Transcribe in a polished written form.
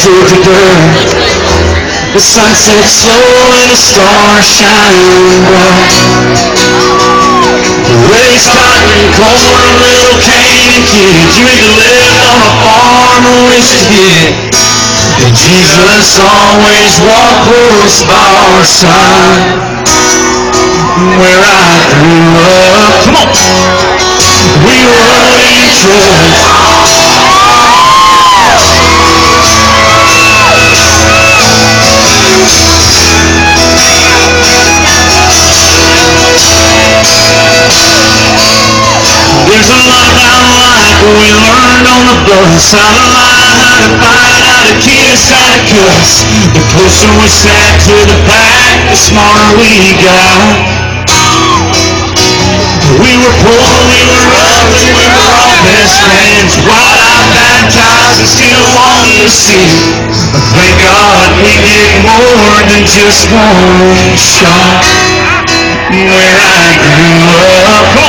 towards the dirt. The sun sets low and the stars shine bright. Raised cotton, corn, little Canaan kids. You either lived on a farm or wished you did. And Jesus always walked close by our side. Where I grew up, come on, we were in church. There's a lot about life we learned on the bus. How to lie, how to fight, how to kiss, how to cuss. The closer we sat to the back, the smarter we got. We were poor, we were rough, and we were all best friends. Wide-eyed, baptized, and still wanting to see. Thank God we did more than just one shot. Where I grew up.